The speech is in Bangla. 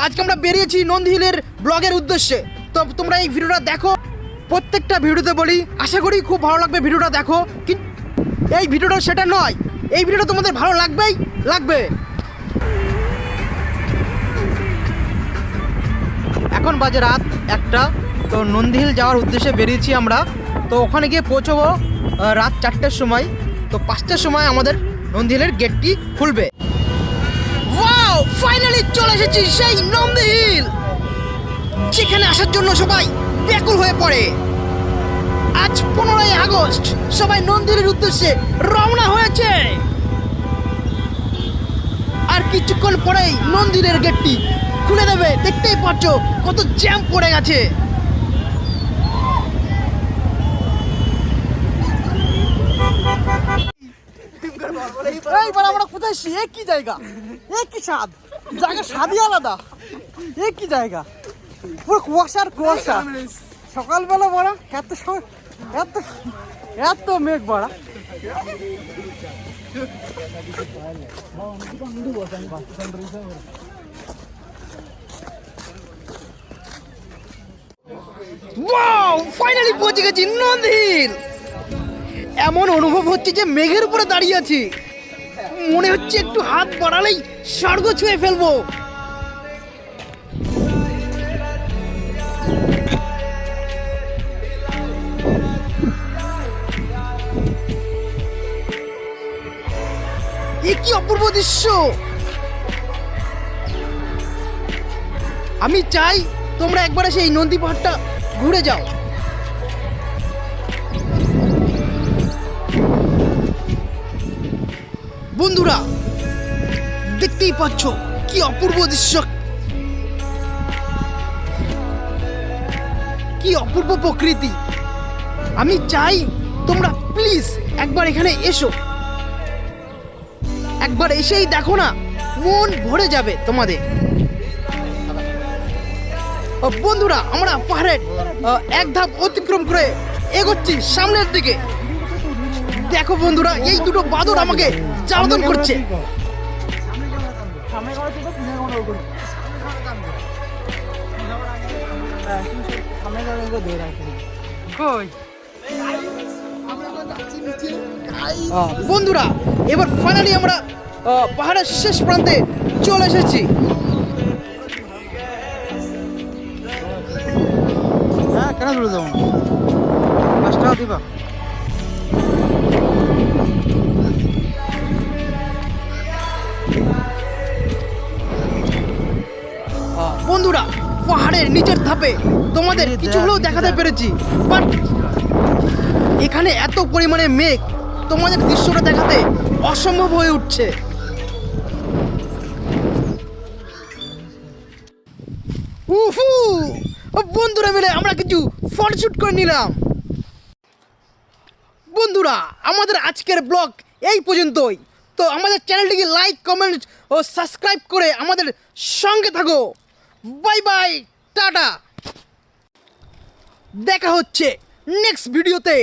আজকে আমরা বেরিয়েছি নন্দী হিলের ব্লগের উদ্দেশ্যে। তো তোমরা এই ভিডিওটা দেখো, প্রত্যেকটা ভিডিওতে বলি আশা করি খুব ভালো লাগবে ভিডিওটা দেখো। কিন্তু এই ভিডিওটা সেটা নয়, এই ভিডিওটা তোমাদের ভালো লাগবেই লাগবে। এখন বাজে রাত 1টা। তো নন্দী হিল যাওয়ার উদ্দেশ্যে বেরিয়েছি আমরা। তো ওখানে গিয়ে পৌঁছবো রাত 4টের সময়। তো 5টার সময় আমাদের নন্দী হিলের গেটটি খুলবে। ওয়াও, ফাইনালি চলে এসেছি সেই নন্দী হিল, যেখানে আসার জন্য সবাই ব্যাকুল হয়ে পড়ে। আজ 15ই আগস্ট, সবাই নন্দী হিলের উদ্দেশ্যে রওনা হয়েছে। আর কিছুক্ষণ পরেই নন্দী হিলের গেটটি খুলে দেবে। দেখতেই পাচ্ছ কত জ্যাম পড়ে গেছে। এইবার আমরা কোথায় এসেছি? কি জায়গা, কি স্বাদ, জায়গা স্বাদই আলাদা। কি জায়গা, পুরো কুয়াশার কুয়াশা। সকালবেলা বড়া এত এত এত মেঘ বড়া। ওয়াও, ফাইনালি পৌঁছে গেছি নন্দী হিল। এমন অনুভব হচ্ছে যে মেঘের উপরে দাঁড়িয়ে আছি। মনে হচ্ছে একটু হাত বাড়ালেই স্বর্গ ছুঁয়ে ফেলবো। এ কি অপূর্ব দৃশ্য! আমি চাই তোমরা একবার সেই নন্দী পাহাড়টা ঘুরে যাও। বন্ধুরা, দেখতেই পাচ্ছ কি অপূর্ব দৃশ্য, কি অপূর্ব প্রকৃতি। আমি চাই তোমরা প্লিজ একবার এখানে এসো। একবার এসেই দেখো না, মন ভরে যাবে তোমাদের। বন্ধুরা, আমরা পাহাড়ের এক ধাপ অতিক্রম করে এগোচ্ছি সামনের দিকে। দেখো বন্ধুরা, এই দুটো বাদর আমাকে জ্বালাতন করছে। বন্ধুরা, এবার ফাইনালি আমরা পাহাড়ের শেষ প্রান্তে চলে এসেছি। হ্যাঁ, কেন চলে যাবো, 5 টাকা দিবা। বন্ধুরা, পাহাড়ের নিচের ধাপে তোমাদের কিছু হলেও দেখাতে পেরেছি, বাট এখানে এত পরিমাণে মেঘ তোমাদের দৃশ্যটা দেখাতে অসম্ভব হয়ে উঠছে। উফু, বন্ধুরা মিলে আমরা কিছু ফটোশুট করে নিলাম। বন্ধুরা, আমাদের আজকের ব্লগ এই পর্যন্তই। তো আমাদের চ্যানেলটিকে লাইক, কমেন্ট ও সাবস্ক্রাইব করে আমাদের সঙ্গে থাকো। বাই বাই, টাটা, দেখা হচ্ছে নেক্সট ভিডিওতে।